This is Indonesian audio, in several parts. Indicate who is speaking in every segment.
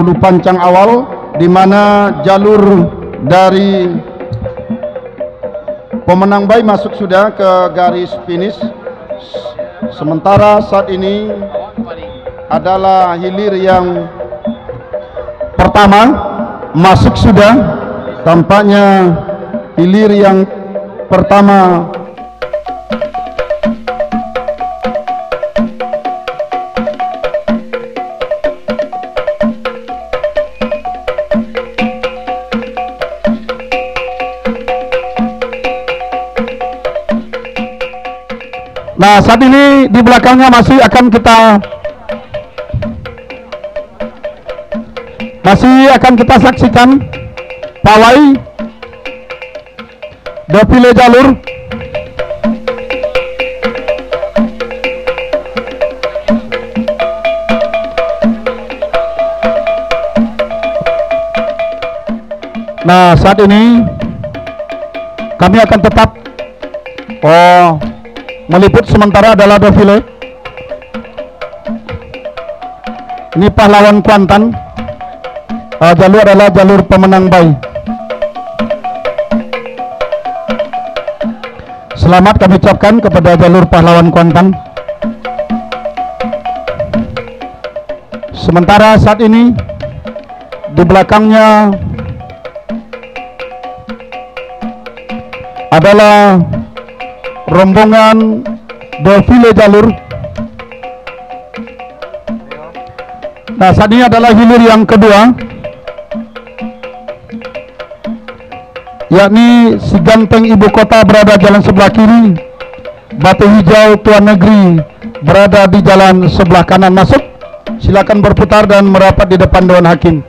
Speaker 1: Ulu Pancang awal, di mana jalur dari pemenang bayi masuk sudah ke garis finish. Sementara saat ini adalah hilir yang pertama masuk sudah, tampaknya hilir yang pertama Nah, saat ini di belakangnya masih akan kita saksikan pawai defile jalur. Nah, saat ini kami akan tetap meliput sementara adalah defile. Ini pahlawan Kuantan. Jalur adalah jalur pemenang bayi. Selamat kami ucapkan kepada jalur pahlawan Kuantan. Sementara saat ini di belakangnya adalah rombongan defile jalur. Nah, saat ini adalah hilir yang kedua, yakni si ganteng ibu kota berada jalan sebelah kiri, batu hijau tuan negeri berada di jalan sebelah kanan. Masuk, silakan berputar dan merapat di depan Dewan Hakim.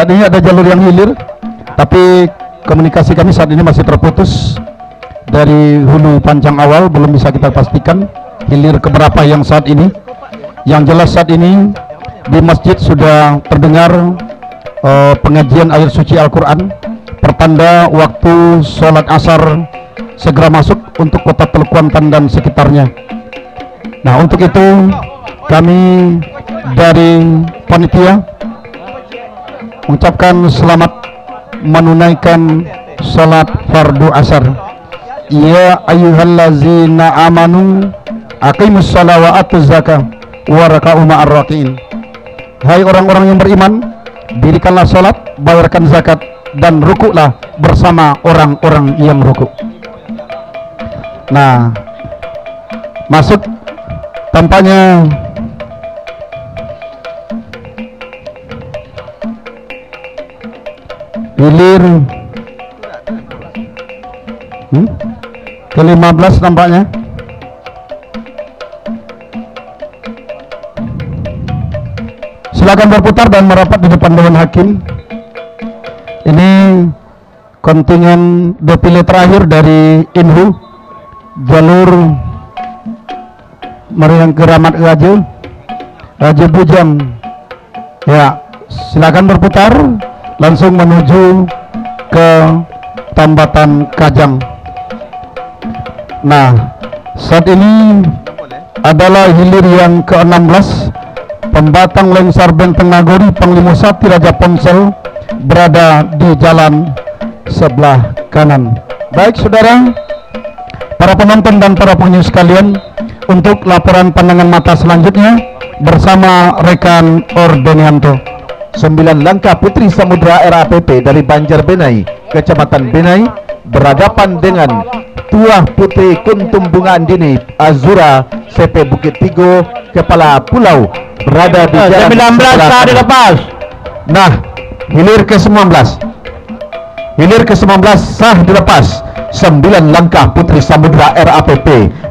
Speaker 1: Saat ini ada jalur yang hilir, tapi komunikasi kami saat ini masih terputus. Dari hulu panjang awal belum bisa kita pastikan hilir keberapa yang saat ini. Yang jelas saat ini di masjid sudah terdengar pengajian ayat suci Al-Quran, pertanda waktu sholat asar segera masuk untuk kota Teluk Kuantan dan sekitarnya. Nah, untuk itu kami dari panitia mengucapkan selamat menunaikan salat fardu asar. Ya ayyuhallazina amanu aqimus shalah wa atuz zakah wa raka'u ma'ar raki'in. Hai orang-orang yang beriman, dirikanlah salat, bayarkan zakat, dan rukuklah bersama orang-orang yang rukuk. Nah, masuk tampaknya hilir ke-15 nampaknya. Silakan berputar dan merapat di depan Dewan Hakim. Ini kontingen defile terakhir dari Inhu, jalur Meriang Keramat Raja Bujang. Ya, silakan berputar langsung menuju ke Tambatan Kajang. Nah, saat ini adalah hilir yang ke-16. Pembatang Lengsar Benteng Nagori Panglima Sati Raja Ponsel berada di jalan sebelah kanan. Baik saudara, para penonton dan para pengunjung sekalian, untuk laporan pandangan mata selanjutnya bersama rekan Ordenianto.
Speaker 2: 9 langkah Putri Samudra RAPP dari Banjarbenai, Kecamatan Benai, berhadapan dengan Tuah Putri Kuntum Bunga Andini Azura CP Bukit Tigo, Kepala Pulau, berada di jalan
Speaker 3: 19 sah dilepas.
Speaker 2: Nah, hilir ke-19 sah dilepas. 9 langkah Putri Samudra RAPP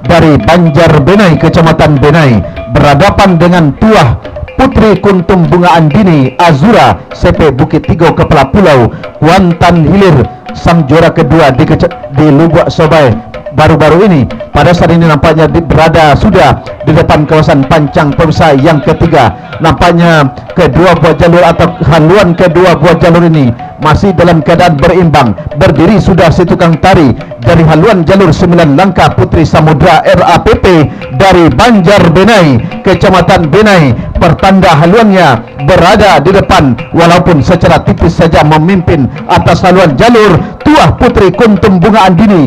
Speaker 2: dari Banjarbenai, Kecamatan Benai, berhadapan dengan Tuah Putri Kuntum Bunga Andini Azura CP Bukit Tigo, Kepala Pulau, Kuantan hilir. Sang juara kedua di Lubuk Sobai baru-baru ini pada saat ini nampaknya berada sudah di depan kawasan Pancang Pemirsa. Yang ketiga, nampaknya kedua buah jalur atau haluan kedua buah jalur ini masih dalam keadaan berimbang. Berdiri sudah si tukang tari dari haluan jalur 9 langkah Putri Samudra RAPP dari Banjarbenai, Kecamatan Benai, pertanda haluannya berada di depan walaupun secara tipis saja memimpin atas haluan jalur Tuah Putri Kuntum Bunga Andini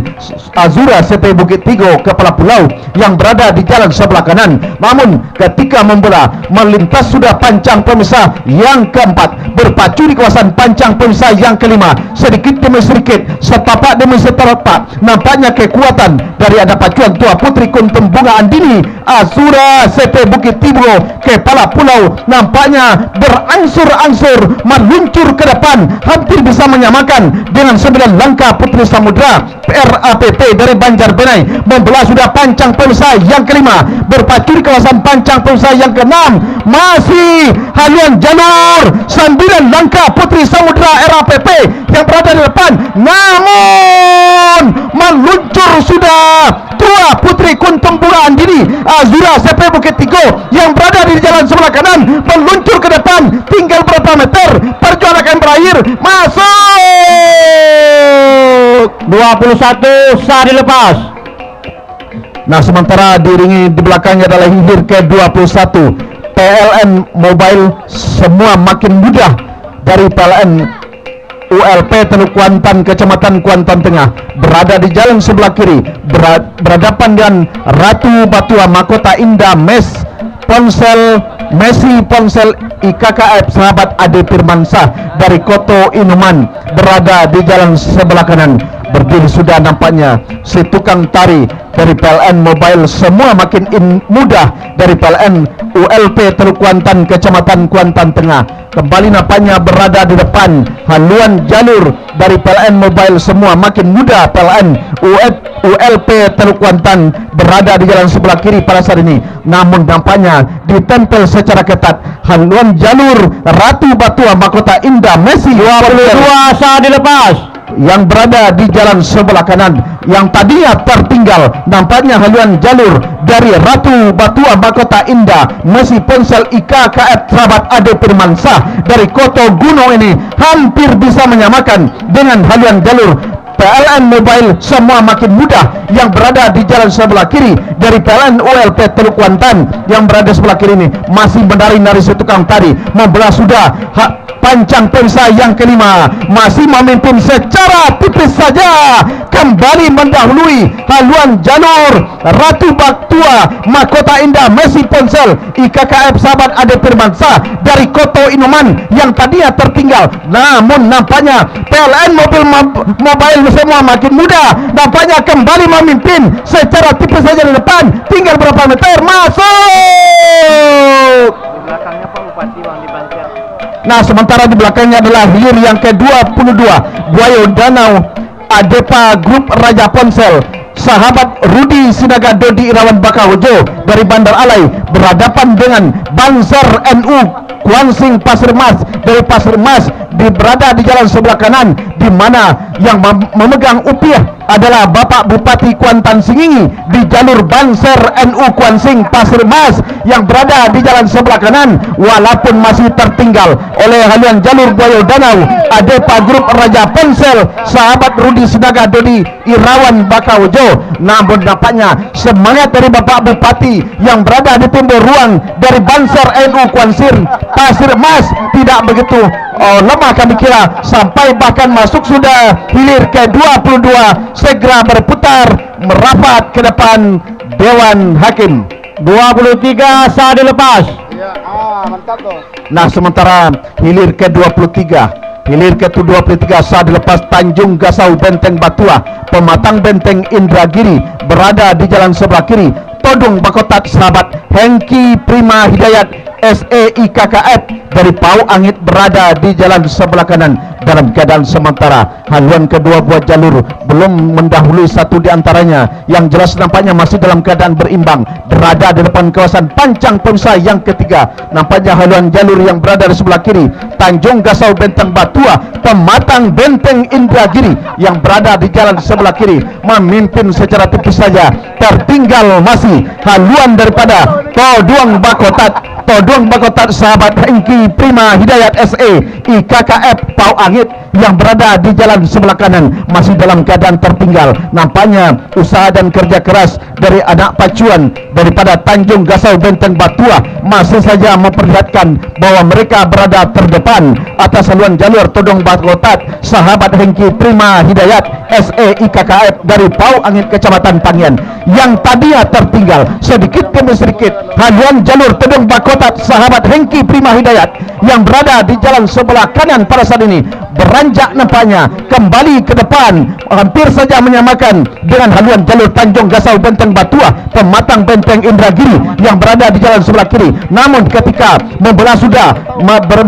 Speaker 2: Azura CP Bukit Tigo, Kepala Pulau yang berada di jalan sebelah kanan. Namun ketika membola melintas sudah Pancang Pemirsa yang keempat, berpacu di kawasan Pancang Pemirsa yang kelima, sedikit demi sedikit, setapak demi setapak, nampaknya kekuatan dari ada pacuan Tuah Putri Kuntum Bunga Andini Azura CP Bukit Tigo, Kepala Pulau, nampaknya berangsur-angsur meluncur ke depan, hampir bisa menyamakan dengan 9 langkah Putri Samudra RAPP dari Banjarbenai. Membelah sudah Pancang Pemirsa yang kelima, berpacu di kawasan Pancang Pemirsa yang keenam, masih haluan jalur 9 langkah Putri Samudra RAPP yang berada di depan, namun meluncur sudah Tuah Putri Kuntum Bunga Andini Azura CP Bukit Tigo yang berada di jalan sebelah kanan, meluncur ke depan, tinggal berapa meter perjuangan akan berakhir. Masuk
Speaker 3: 21 sah dilepas.
Speaker 2: Nah, sementara diiringi di belakangnya adalah hilir ke-21 PLN Mobile, semua makin mudah dari PLN ULP Teluk Kuantan, Kecamatan Kuantan Tengah, berada di jalan sebelah kiri, berhadapan dengan Ratu Batua Mahkota Indah Messi Ponsel IKKF Sahabat Ade Firmansyah dari Koto Inuman, berada di jalan sebelah kanan. Berdiri sudah nampaknya si tukang tari dari PLN Mobile, semua makin mudah dari PLN ULP Teluk Kuantan, Kecamatan Kuantan Tengah. kembali nampaknya berada di depan haluan jalur dari PLN Mobile. Semua makin muda. PLN ULP Teluk Kuantan berada di jalan sebelah kiri pada saat ini, namun nampaknya ditempel secara ketat haluan jalur Ratu Batua Mahkota Indah Messi
Speaker 3: 22 saat dilepas.
Speaker 2: yang berada di jalan sebelah kanan, yang tadinya tertinggal. Nampaknya haluan jalur dari Ratu Batua Mahkota Indah Messi Ponsel IKKF sahabat Ade Firmansah dari Koto Gunung ini hampir bisa menyamakan dengan haluan jalur PLN Mobile. Semua makin mudah yang berada di jalan sebelah kiri dari PLN ULP Teluk Kuantan yang berada sebelah kiri ini masih menari-nari setukang tari membelah sudah pancang pensa yang kelima, masih memimpin secara tipis saja, kembali mendahului haluan jalur Ratu Batua Mahkota Indah Messi Ponsel IKKF sahabat Ade Firmansah dari Koto Inuman yang tadinya tertinggal. Namun nampaknya PLN Mobile semua makin muda, nampaknya kembali memimpin secara tipis saja di depan. Tinggal berapa meter masuk.
Speaker 3: Belakangnya Pak Bupati Bang dibantu.
Speaker 2: Nah, sementara di belakangnya adalah hilir yang ke-22 Buayo Danau Adepa Grup Raja Ponsel sahabat Rudi Sinaga Dodi Irawan Bakahojo dari Bandar Alai berhadapan dengan Banser NU Kuansing Pasir Mas dari Pasir Mas berada di jalan sebelah kanan, di mana yang memegang upiah adalah Bapak Bupati Kuantan Singingi di jalur Banser NU Kuansing Pasir Mas yang berada di jalan sebelah kanan, walaupun masih tertinggal oleh haluan jalur Buayo Danau Adepa Grup Raja Ponsel sahabat Rudi Sinaga Dodi Irawan Bakahojo. Namun nampaknya semangat dari Bapak Bupati yang berada di timur ruang dari Banser NU Kuansing Pasir Mas tidak begitu lemah kami kira, sampai bahkan masuk sudah hilir ke-22 segera berputar merapat ke depan Dewan Hakim.
Speaker 3: 23 saat dilepas.
Speaker 4: Mantap tuh.
Speaker 2: Nah, sementara hilir ke-23 saat dilepas Tanjung Gasau Benteng Batua Pematang Benteng Indragiri berada di jalan sebelah kiri. Todung Bakotat sahabat Hengki Prima Hidayat SEIKKF dari Pau Angit berada di jalan sebelah kanan dalam keadaan sementara. Haluan kedua buah jalur belum mendahului satu di antaranya, yang jelas nampaknya masih dalam keadaan berimbang berada di depan kawasan Pancang Pensa yang ketiga. Nampaknya haluan jalur yang berada di sebelah kiri Tanjung Gasau Benteng Batua Pematang Benteng Indragiri yang berada di jalan sebelah kiri memimpin secara tipis saja. Tertinggal masih haluan daripada Todung Bakotat sahabat Hengki Prima Hidayat SEIKKF Pau Angit yang berada di jalan sebelah kanan masih dalam keadaan tertinggal. Nampaknya usaha dan kerja keras dari anak pacuan daripada Tanjung Gasau Benteng Batua masih saja memperlihatkan bahwa mereka berada terdepan atas haluan jalur Todung Bakotat sahabat Hengki Prima Hidayat SEIKKF dari Pau Angit Kecamatan Pangian yang tadinya tertinggal sedikit demi sedikit. Haluan jalur Todung Bakotat sahabat Hengki Prima Hidayat yang berada di jalan sebelah kanan pada saat ini beranjak nampaknya kembali ke depan, hampir saja menyamakan dengan haluan jalur Tanjung Gasau Benteng Batua Pematang Benteng Indragiri yang berada di jalan sebelah kiri. Namun ketika membelah sudah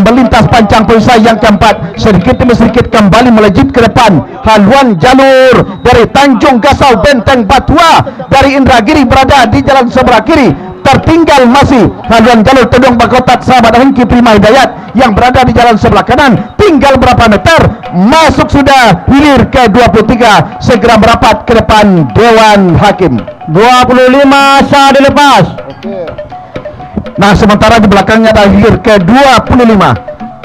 Speaker 2: melintas Pancang Pensa yang keempat, sedikit demi sedikit kembali melejit ke depan. Haluan jalur dari Tanjung Gasau Benteng Batua dari Indragiri berada di jalan sebelah kiri. Tertinggal masih haluan jalur Todung Bakotat sahabat Hengki Prima Hidayat yang berada di jalan sebelah kanan. Tinggal berapa meter masuk sudah hilir ke-23 segera merapat ke depan Dewan Hakim.
Speaker 3: 25 saat dilepas.
Speaker 2: Nah, sementara di belakangnya ada hilir ke-25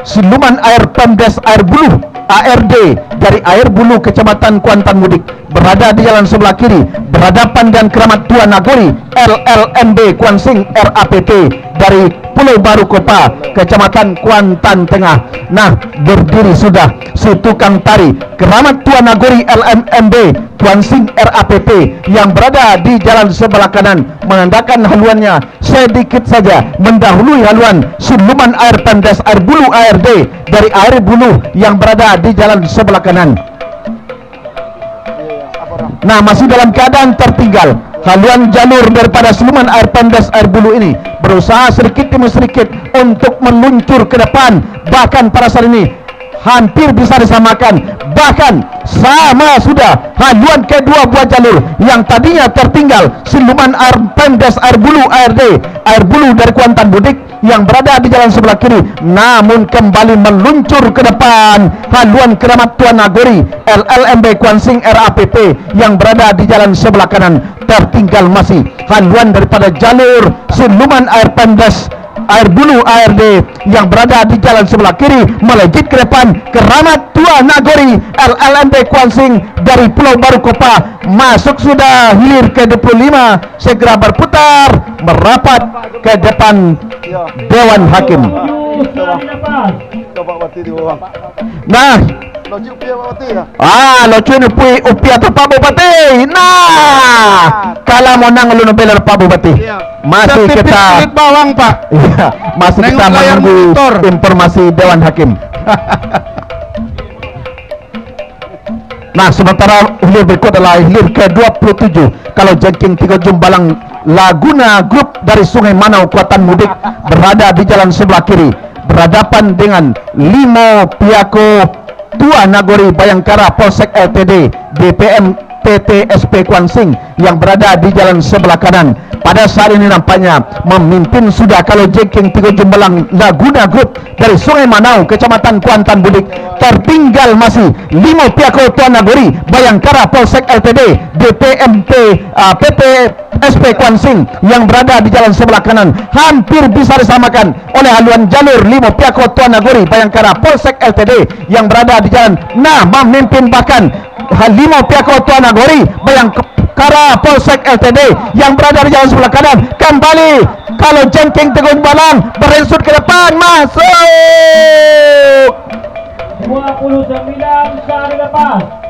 Speaker 2: siluman air Pemdes Air Bulu ARD dari Air Bulu Kecamatan Kuantan Mudik berada di jalan sebelah kiri berhadapan dengan Keramat Tua Nagori LLMB Kuansing RAPT dari Pulau Baru Kopa Kecamatan Kuantan Tengah. Nah, berdiri sudah si tukang tari Keramat Tua Nagori LMMB Kuansing RAPT yang berada di jalan sebelah kanan menandakan haluannya sedikit saja mendahului haluan siluman air Pemdes Air Bulu ARD dari Air Bulu yang berada di jalan sebelah kanan. Nah, masih dalam keadaan tertinggal. Haluan jalur daripada siluman air pendas air bulu ini berusaha sedikit demi sedikit untuk meluncur ke depan. Bahkan pada saat ini hampir bisa disamakan, bahkan sama sudah haluan kedua buah jalur yang tadinya tertinggal siluman air pendas air bulu ARD air bulu dari Kuantan Budik yang berada di jalan sebelah kiri, namun kembali meluncur ke depan haluan Keramat Tuan Nagori LLMB Kuansing RAPP yang berada di jalan sebelah kanan. Tertinggal masih haluan daripada jalur siluman air pendas air bulu ARD yang berada di jalan sebelah kiri melejit ke depan Keramat Tua Nagori LLMB Kuansing dari Pulau Baru Kopa masuk sudah hilir ke 25 segera berputar merapat ke depan Dewan Hakim.
Speaker 4: Coba bati di bawah.
Speaker 2: Nah,
Speaker 4: Loji upia bati ya.
Speaker 2: locu ni pui upia tu Pak Bupati. Nah, kalau mau nang lu beler Pak Bupati. Masih kita
Speaker 1: bawang Pak.
Speaker 2: iya, masih
Speaker 1: Nengok
Speaker 2: kita
Speaker 1: layar
Speaker 2: menunggu
Speaker 1: monitor.
Speaker 2: informasi Dewan Hakim. Nah, sementara hilir berikut adalah hilir ke-27 kalau jengking 3 Jumbalang Laguna Group dari Sungai Manau Kuantan Mudik berada di jalan sebelah kiri berhadapan dengan Limo Piako Tua Nagori Bayangkara Polsek LTD DPM PT SP Kuansing yang berada di jalan sebelah kanan. Pada saat ini nampaknya memimpin sudah kalau jengking 3 Jumbalang Laguna Group dari Sungai Manau Kecamatan Kuantan Budik. Tertinggal masih Limo Piako Tua Nagori Bayangkara Polsek LTD DPMP PT SP Kuansing yang berada di jalan sebelah kanan. Hampir bisa disamakan oleh haluan jalur Limo Piako Tua Nagori Bayangkara Polsek LTD yang berada di jalan. Nah, memimpin bahkan Limo Piako Tua Nagori Bayangkara Polsek LTD yang berada di jalan sebelah kanan. Kembali kalau jengking Teguh Balang berinsut ke depan masuk
Speaker 3: 29 sah dilepas.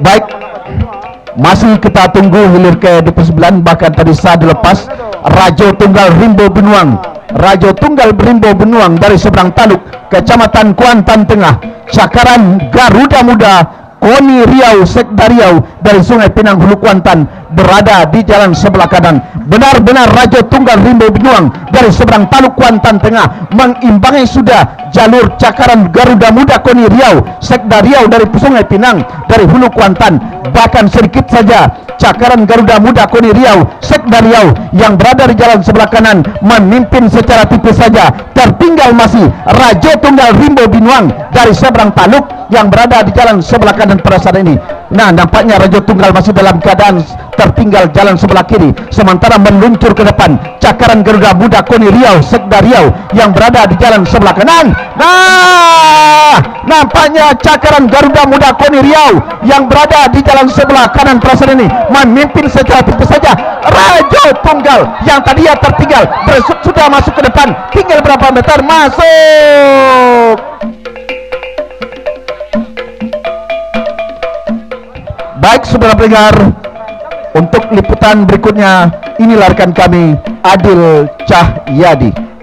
Speaker 2: baik. Masih kita tunggu hilir ke 29 bahkan tadi sah dilepas Rajo Tunggal Rimbo Benuang Rajo Tunggal Rimbo Benuang dari seberang Taluk Kecamatan Kuantan Tengah Cakaran Garuda Muda Koni Riau Sekda Riau dari Sungai Pinang Hulu Kuantan berada di jalan sebelah kanan. Benar-benar Rajo Tunggal Rimbo Benuang dari seberang Taluk Kuantan Tengah mengimbangi sudah jalur Cakaran Garuda Muda Koni Riau Sekda Riau dari Sungai Pinang dari Hulu Kuantan. Bahkan sedikit saja Cakaran Garuda Muda Koni Riau Sekda Riau yang berada di jalan sebelah kanan memimpin secara tipis saja. Tertinggal masih Rajo Tunggal Rimbo Benuang dari seberang Taluk yang berada di jalan sebelah kanan pada saat ini. Nah, nampaknya Rajo Tunggal masih dalam keadaan tertinggal jalan sebelah kiri sementara meluncur ke depan Cakaran Garuda Muda Koni Riau Sekda Riau yang berada di jalan sebelah kanan. Nah, nampaknya Cakaran Garuda Muda Koni Riau yang berada di jalan sebelah kanan pada saat ini memimpin secara tipis saja. Rajo Tunggal yang tadinya tertinggal sudah masuk ke depan, tinggal berapa meter masuk. Baik saudara pendengar, untuk liputan berikutnya inilah rekan kami Adil Cahyadi.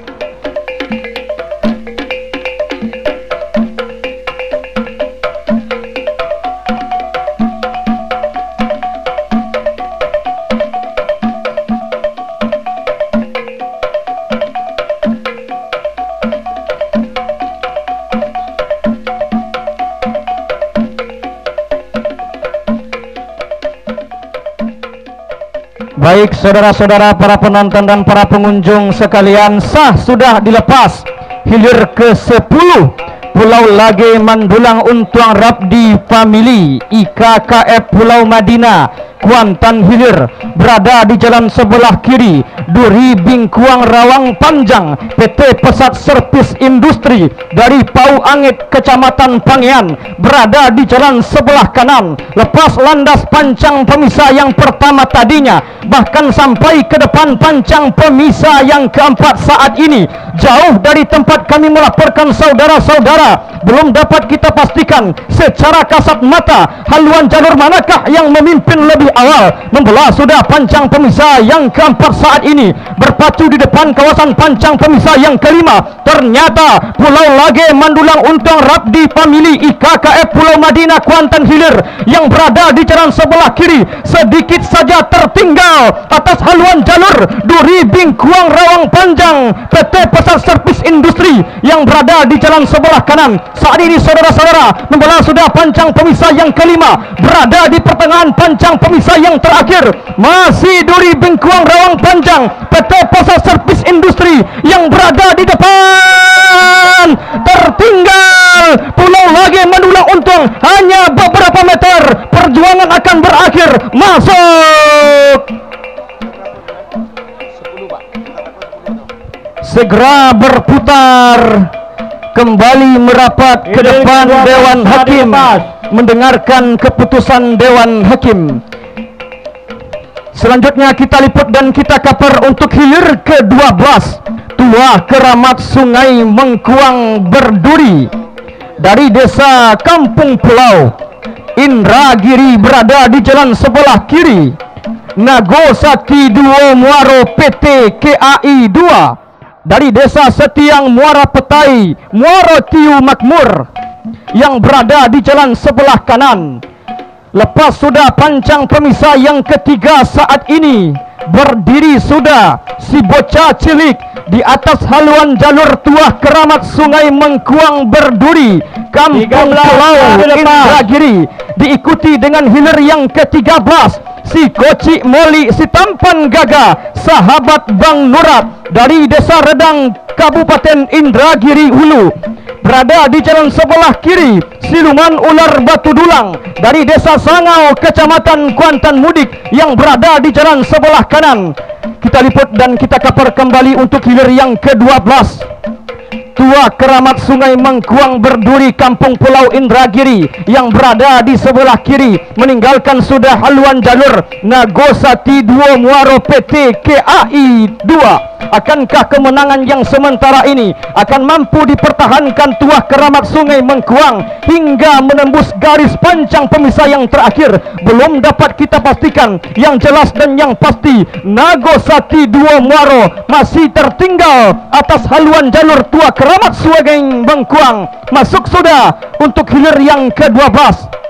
Speaker 3: Baik saudara-saudara para penonton dan para pengunjung sekalian, sah sudah dilepas hilir ke-10 Pulau Lage Mandulang Untuang Rabdi Family IKKF Pulau Madinah Kuantan Hilir berada di jalan sebelah kiri Duri Bingkuang Rawang Panjang PT Pesat Servis Industri dari Pau Angit Kecamatan Pangian berada di jalan sebelah kanan lepas landas pancang pemisah yang pertama tadinya bahkan sampai ke depan pancang pemisah yang keempat saat ini jauh dari tempat kami melaporkan saudara-saudara belum dapat kita pastikan secara kasat mata haluan jalur manakah yang memimpin lebih awal membelah sudah pancang pemisah yang keempat saat ini berpacu di depan kawasan pancang pemisah yang kelima. Ternyata Pulau Lage Mandulang Untung Rapdi Family IKKF Pulau Madinah Kuantan Hilir yang berada di jalan sebelah kiri sedikit saja tertinggal atas haluan jalur Duri Bingkuang Rawang Panjang PT Pasar Servis Industri yang berada di jalan sebelah kanan. Saat ini saudara-saudara membelah sudah pancang pemisah yang kelima berada di pertengahan pancang pemisah yang terakhir. Masih Duri Bingkuang Rawang Panjang PT Pasar Servis Industri yang berada di depan. Tertinggal Pulau Lage Mandulang Untung hanya beberapa meter. Perjuangan akan berakhir. Masuk. Segera berputar kembali merapat ke depan Dewan Hakim mendengarkan keputusan Dewan Hakim. Selanjutnya kita liput dan kita kaper untuk hilir ke-12 Tuah Keramat Sungai Mengkuang Berduri dari desa Kampung Pulau Indragiri berada di jalan sebelah kiri. Nagosati Duo Muaro PT KAI 2 dari desa Setiang Muara Petai Muaro Tiu Makmur yang berada di jalan sebelah kanan. Lepas sudah pancang pemisah yang ketiga saat ini berdiri sudah si bocah cilik di atas haluan jalur Tuah Keramat Sungai Mengkuang Berduri Kampung Pulau Indragiri, diikuti dengan hilir yang ke-13 si Koci Moli si Tampan Gaga sahabat Bang Nurat dari desa Redang Kabupaten Indragiri Hulu berada di jalan sebelah kiri. Siluman Ular Batu Dulang dari desa Sangau Kecamatan Kuantan Mudik yang berada di jalan sebelah kanan. Kita liput dan kita kaper kembali untuk hilir yang ke-12 Tuah Keramat Sungai Mengkuang Berduri Kampung Pulau Indragiri yang berada di sebelah kiri meninggalkan sudah haluan jalur Nagosati Duo Muaro PT KAI 2. Akankah kemenangan yang sementara ini akan mampu dipertahankan Tuah Keramat Sungai Mengkuang hingga menembus garis pancang pemisah yang terakhir? Belum dapat kita pastikan. Yang jelas dan yang pasti Nagosati Duo Muaro masih tertinggal atas haluan jalur Tuah Keramat Sungai Mengkuang. Masuk sudah untuk hilir yang ke-12.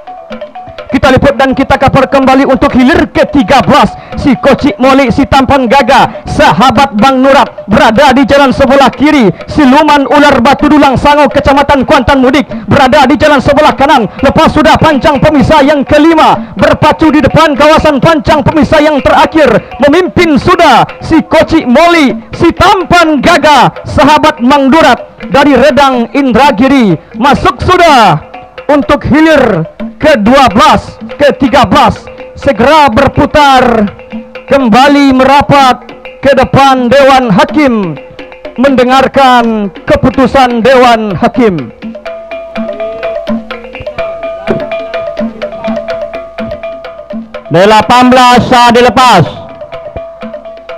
Speaker 3: Kita liput dan kita kabar kembali untuk hilir ke-13 si Koci Moli si Tampan Gaga sahabat Bang Nurat berada di jalan sebelah kiri. Siluman Ular Batu Dulang Sangau Kecamatan Kuantan Mudik berada di jalan sebelah kanan. Lepas sudah pancang pemisah yang kelima berpacu di depan kawasan pancang pemisah yang terakhir. Memimpin sudah si Koci Moli si Tampan Gaga sahabat Bang Nurat dari Redang Indragiri. Masuk sudah untuk hilir ke-12, ke-13 segera berputar kembali merapat ke depan Dewan Hakim mendengarkan keputusan Dewan Hakim.
Speaker 2: D18 sah dilepas.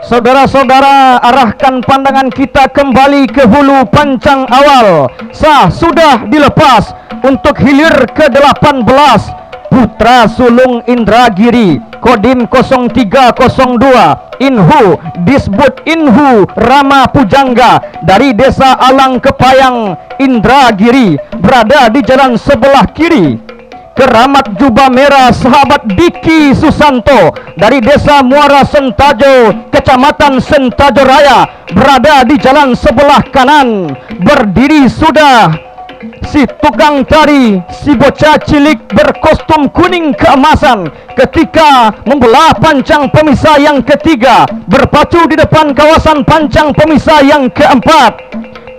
Speaker 3: Saudara-saudara, arahkan pandangan kita kembali ke hulu pancang awal. Sah sudah dilepas untuk hilir ke-18 Putra Sulung Indragiri Kodim 0302 Inhu Disbut Inhu Rama Pujangga dari desa Alang Kepayang Indragiri berada di jalan sebelah kiri. Keramat Jubah Merah sahabat Diki Susanto dari desa Muara Sentajo Kecamatan Sentajo Raya berada di jalan sebelah kanan. Berdiri sudah si tukang tari si bocah cilik berkostum kuning keemasan ketika membelah pancang pemisah yang ketiga berpacu di depan kawasan pancang pemisah yang keempat.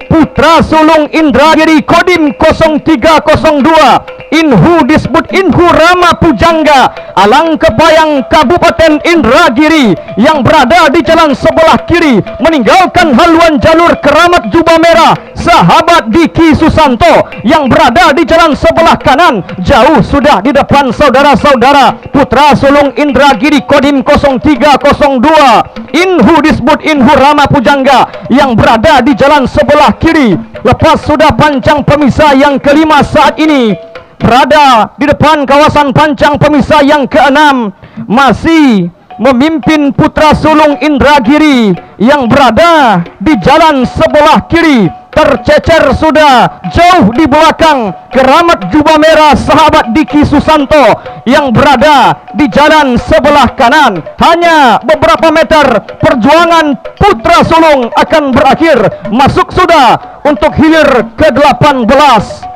Speaker 3: Putra Sulung Indragiri Kodim 0302 Inhu Disbut Inhu Rama Pujangga Alang Kepayang Kabupaten Indragiri yang berada di jalan sebelah kiri meninggalkan haluan jalur Keramat Jubah Merah sahabat Diki Susanto yang berada di jalan sebelah kanan. Jauh sudah di depan saudara-saudara Putra Sulung Indragiri Kodim 0302 Inhu Disbut Inhu Rama Pujangga yang berada di jalan sebelah kiri. Lepas sudah pancang pemisah yang kelima saat ini berada di depan kawasan pancang pemisah yang keenam masih memimpin putra sulung Indragiri yang berada di jalan sebelah kiri. Tercecer sudah jauh di belakang keramat jubah merah sahabat Diki Susanto yang berada di jalan sebelah kanan. Hanya beberapa meter perjuangan putra sulung akan berakhir. Masuk sudah untuk hilir ke-18.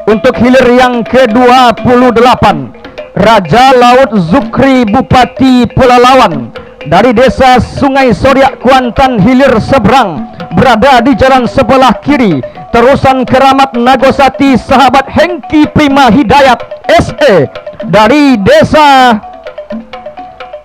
Speaker 3: Untuk hilir yang ke-28, Raja Laut Zukri Bupati Pelalawan dari desa Sungai Soriak Kuantan hilir seberang berada di jalan sebelah kiri. Terusan keramat Nagosati sahabat Hengki Prima Hidayat SE dari desa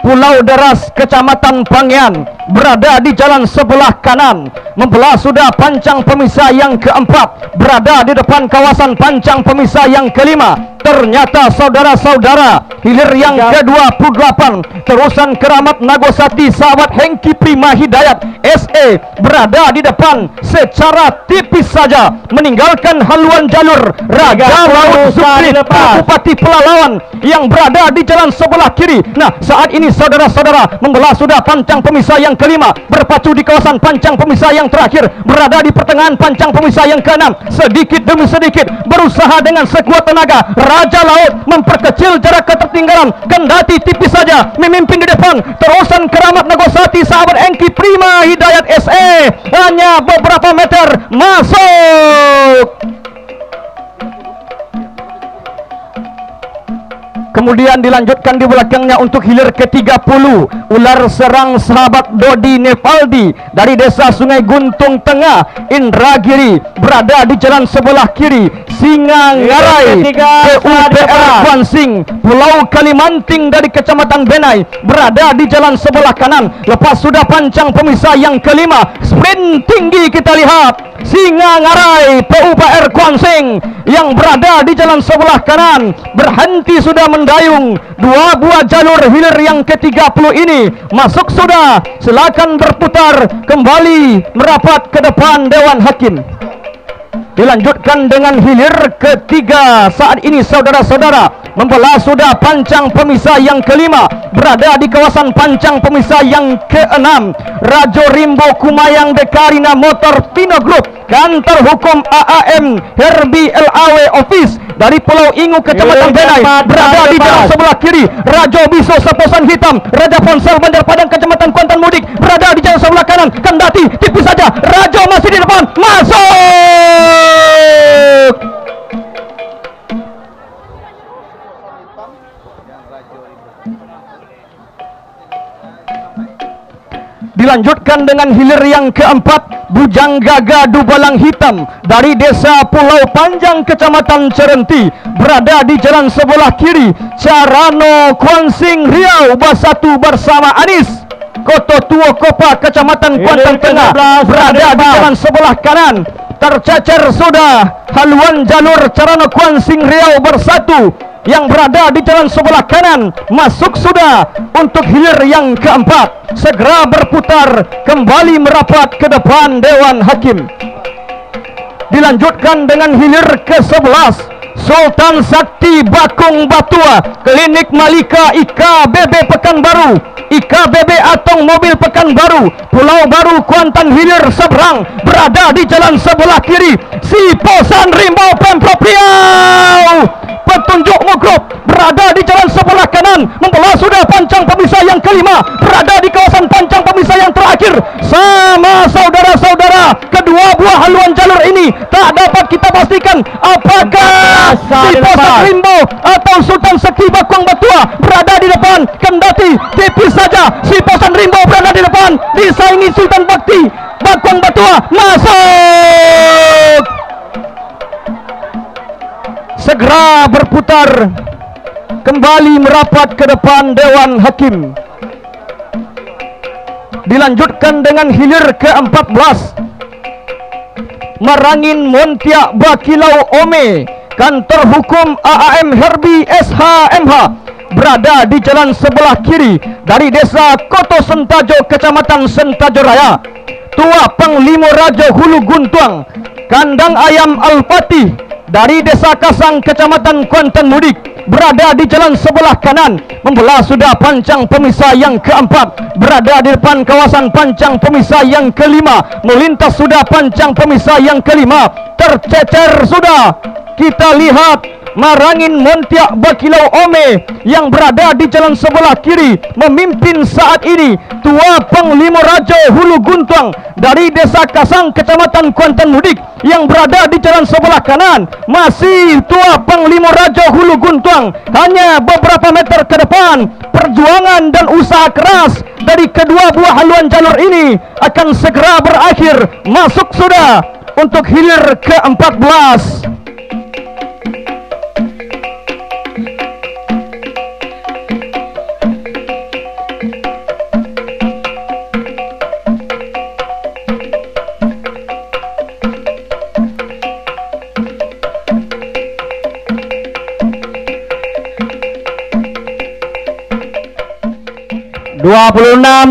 Speaker 3: Pulau Deras Kecamatan Pangian berada di jalan sebelah kanan. Membelah sudah pancang pemisah yang keempat berada di depan kawasan pancang pemisah yang kelima. Ternyata saudara-saudara, hilir yang ke-28 terusan keramat Nagosati sahabat Hengki Prima Hidayat SE berada di depan secara tipis saja, meninggalkan haluan jalur Raja Laut Zukri Bupati Pelalawan yang berada di jalan sebelah kiri. Nah, saat ini saudara-saudara, membelah sudah pancang pemisah yang kelima, berpacu di kawasan pancang pemisah yang terakhir, berada di pertengahan pancang pemisah yang keenam. Sedikit demi sedikit berusaha dengan sekuat tenaga Raja Laut memperkecil jarak ketertinggalan, kendati tipis saja memimpin di depan. Terusan keramat Nagosati sahabat Hengki Prima Hidayat SE hanya beberapa meter masuk. Kemudian dilanjutkan di belakangnya untuk hilir ke-30, ular serang sahabat Dodi Nepaldi dari desa Sungai Guntung Tengah Indragiri berada di jalan sebelah kiri. Singa Ngarai PUPR Kuansing Pulau Kalimanting dari Kecamatan Benai berada di jalan sebelah kanan. Lepas sudah pancang pemisah yang kelima, sprint tinggi kita lihat Singa Ngarai PUPR Kuansing yang berada di jalan sebelah kanan berhenti sudah mendayung. Dua buah jalur hilir yang ke-30 ini masuk sudah. Silakan berputar kembali merapat ke depan Dewan Hakim. Dilanjutkan dengan hilir ketiga. Saat ini saudara-saudara, membelah sudah pancang pemisah yang kelima berada di kawasan pancang pemisah yang keenam. Rajo Rimbo Kumayang Dekarina Motor Pino Group Kantor Hukum AAM Herbi LAW Office dari Pulau Ingu Kecamatan Benai berada di jalan sebelah kiri. Rajo Biso Seposan Hitam Raja Ponsel Banjar Padang Kecamatan Kuantan Mudik berada di jalan sebelah kanan, kendati tipis saja. Rajo masih di depan, masuk. Dilanjutkan dengan hilir yang keempat, Bujang Gaga Dubalang Hitam dari desa Pulau Panjang Kecamatan Cerenti berada di jalan sebelah kiri. Carano Kuansing Riau Basatu bersama Anis Koto Tuo Kopa Kecamatan Kuantan Tengah berada di jalan sebelah kanan. Tercecer sudah haluan jalur Carano Kuansing Riau Bersatu yang berada di jalan sebelah kanan. Masuk sudah untuk hilir yang keempat. Segera berputar kembali merapat ke depan Dewan Hakim. Dilanjutkan dengan hilir ke-11, Sultan Sakti Bakung Batua Klinik Malika IKBB Pekanbaru, IKBB Atong Mobil Pekanbaru, Pulau Baru Kuantan hilir seberang berada di jalan sebelah kiri. Si Posan Rimau Pemprov Riau Petunjuk Mugrup berada di jalan sebelah kanan. Membelah sudah pancang pemisah yang kelima berada di kawasan pancang pemisah yang terakhir. Sama saudara-saudara, kedua buah haluan jalur ini tak dapat kita pastikan apakah si Posan Rimbo atau Sultan Sakti Bakung Batua berada di depan, kendati tipis saja. Si Posan Rimbo berada di depan, disaingi Sultan Bakti Bakung Batua. Masuk. segera berputar kembali merapat ke depan Dewan Hakim. Dilanjutkan dengan hilir ke-14, Marangin Montiak Bakilau Ome, kantor hukum AAM Herbie SHMH, berada di jalan sebelah kiri dari desa Koto Sentajo, Kecamatan Sentajo Raya. Tua Panglima Raja Hulu Guntuang, kandang ayam Al-Fatih, dari desa Kasang, Kecamatan Kuantan Mudik, berada di jalan sebelah kanan, membelah sudah pancang pemisah yang keempat, berada di depan kawasan pancang pemisah yang kelima, melintas sudah pancang pemisah yang kelima, tercecer sudah. Kita lihat Marangin Montiak Bakilau Ome yang berada di jalan sebelah kiri, memimpin saat ini Tua Panglima Raja Hulu Guntuang dari desa Kasang, Kecamatan Kuantan Mudik, yang berada di jalan sebelah kanan masih Tua Panglima Raja Hulu Guntuang. Hanya beberapa meter ke depan, perjuangan dan usaha keras dari kedua buah haluan jalur ini akan segera berakhir. Masuk sudah untuk hilir ke-14.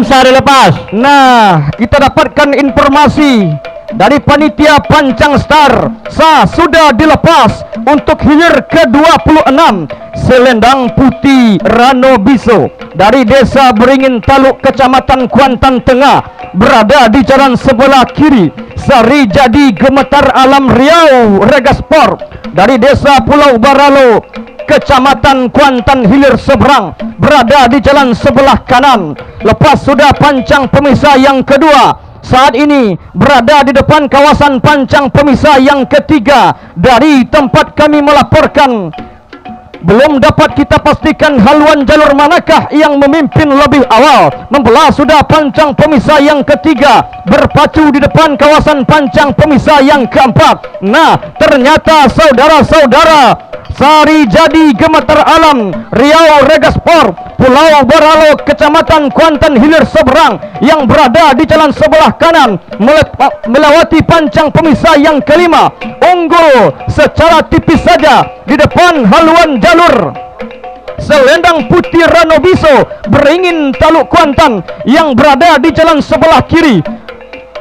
Speaker 3: Sehari lepas. Nah, kita dapatkan informasi dari panitia Pancang Star, sudah dilepas untuk hilir ke-26 selendang putih Rano Biso dari desa Beringin Taluk, Kecamatan Kuantan Tengah, berada di jalan sebelah kiri. Sari Jadi Gemetar Alam Riau Regaspor dari desa Pulau Baralo, Kecamatan Kuantan Hilir Seberang, berada di jalan sebelah kanan. Lepas sudah pancang pemisah yang kedua, saat ini berada di depan kawasan pancang pemisah yang ketiga. Dari tempat kami melaporkan, belum dapat kita pastikan haluan jalur manakah yang memimpin lebih awal. Membelah sudah pancang pemisah yang ketiga, berpacu di depan kawasan pancang pemisah yang keempat. Nah, ternyata saudara-saudara, Sari Jadi Gemetar Alam Riau Regaspor Pulau Baralo, Kecamatan Kuantan Hilir Seberang, yang berada di jalan sebelah kanan, melewati pancang pemisah yang kelima, unggul secara tipis saja di depan haluan jalur selendang putih Rano Biso Beringin Taluk Kuantan yang berada di jalan sebelah kiri.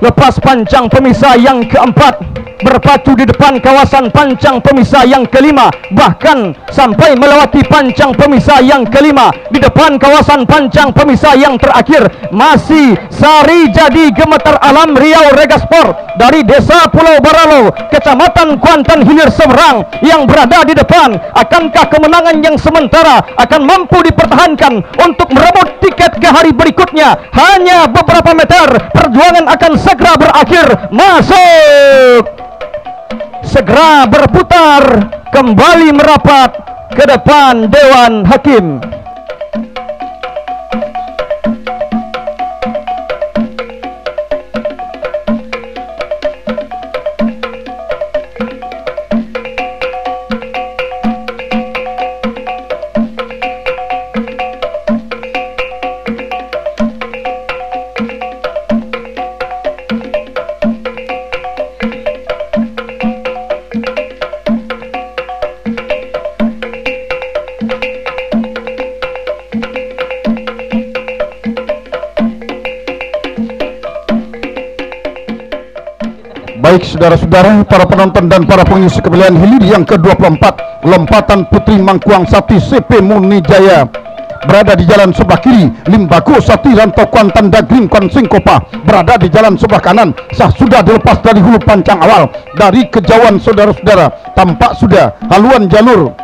Speaker 3: Lepas pancang pemisah yang keempat, berpacu di depan kawasan pancang pemisah yang kelima, bahkan sampai melewati pancang pemisah yang kelima di depan kawasan pancang pemisah yang terakhir, masih Sari Jadi Gemetar Alam Riau Regaspor dari desa Pulau Baralo, Kecamatan Kuantan Hilir Seberang, yang berada di depan. Akankah kemenangan yang sementara akan mampu dipertahankan untuk merebut tiket ke hari berikutnya? Hanya beberapa meter, perjuangan akan segera berakhir. Masuk, segera berputar kembali merapat ke depan Dewan Hakim.
Speaker 1: Baik saudara-saudara, para penonton dan para pengisi kebelian hilir yang ke-24, lompatan Putri Mangkuang Sati CP Murni Jaya, berada di jalan sebelah kiri. Limbago Sati Rantau Kuantan Dagring Konsing Kopa, berada di jalan sebelah kanan. Sudah dilepas dari hulu pancang awal. Dari kejauhan saudara-saudara, tampak sudah haluan jalur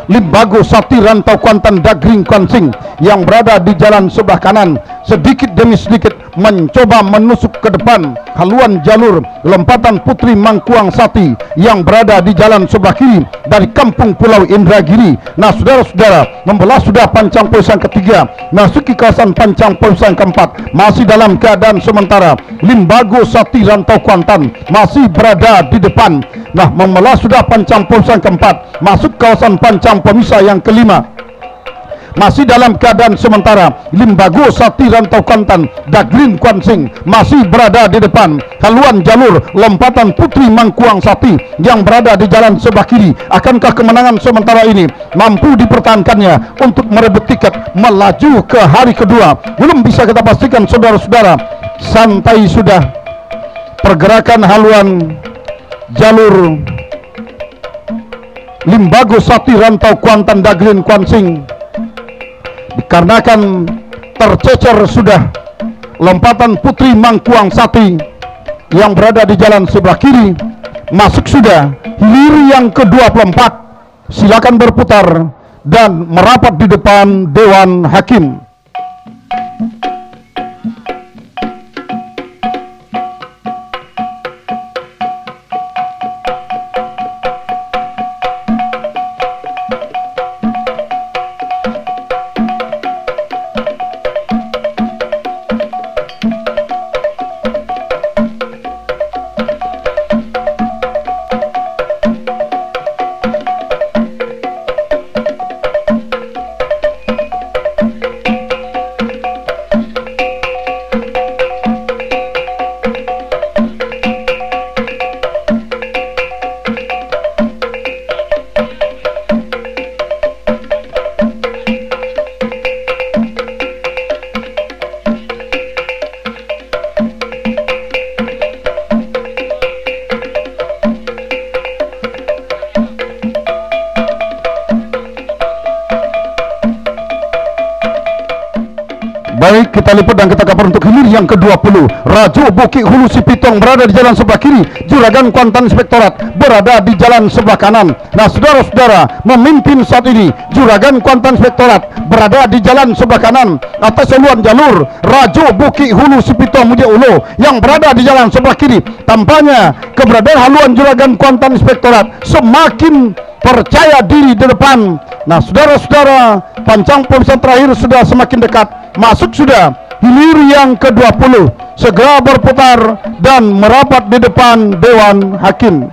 Speaker 1: Limbago Sati Rantau Kuantan Dagring Konsing yang berada di jalan sebelah kanan, sedikit demi sedikit mencoba menusuk ke depan haluan jalur lompatan Putri Mangkuang Sati yang berada di jalan sebelah kiri dari Kampung Pulau Indragiri. Nah saudara-saudara, membelah sudah pancang polis yang ketiga, masuki kawasan pancang polis yang keempat. Masih dalam keadaan sementara, Limbago Sati Rantau Kuantan masih berada di depan. Nah, memelah sudah pancang posan keempat, masuk kawasan pancang pemisah yang kelima. Masih dalam keadaan sementara, Limbago Sati Rantau Kuantan, Daglin Kuansing masih berada di depan. Haluan jalur lompatan Putri Mangkuang Sati yang berada di jalan sebelah kiri. Akankah kemenangan sementara ini mampu dipertahankannya untuk merebut tiket melaju ke hari kedua? Belum bisa kita pastikan, saudara-saudara. Santai sudah pergerakan haluan jalur Limbago Sati Rantau Kuantan, Daglin Kuansing, dikarenakan tercecer sudah lompatan Putri Mangkuang Sati yang berada di jalan sebelah kiri. Masuk sudah hilir yang ke-24. Silakan berputar dan merapat di depan Dewan Hakim. Baik, kita liput dan kita kabar untuk hilir yang ke-20. Rajo Bukit Hulu Sipitong berada di jalan sebelah kiri. Juragan Kuantan Inspektorat berada di jalan sebelah kanan. Nah, saudara-saudara, memimpin saat ini Juragan Kuantan Inspektorat berada di jalan sebelah kanan. Atas haluan jalur Rajo Bukit Hulu Sipitong Muja Ulo yang berada di jalan sebelah kiri. Tampaknya keberadaan haluan Juragan Kuantan Inspektorat semakin percaya diri di depan. Nah, saudara-saudara, pancang pemeriksaan terakhir sudah semakin dekat. Masuk sudah hilir yang ke-20. Segera berputar dan merapat di depan Dewan Hakim.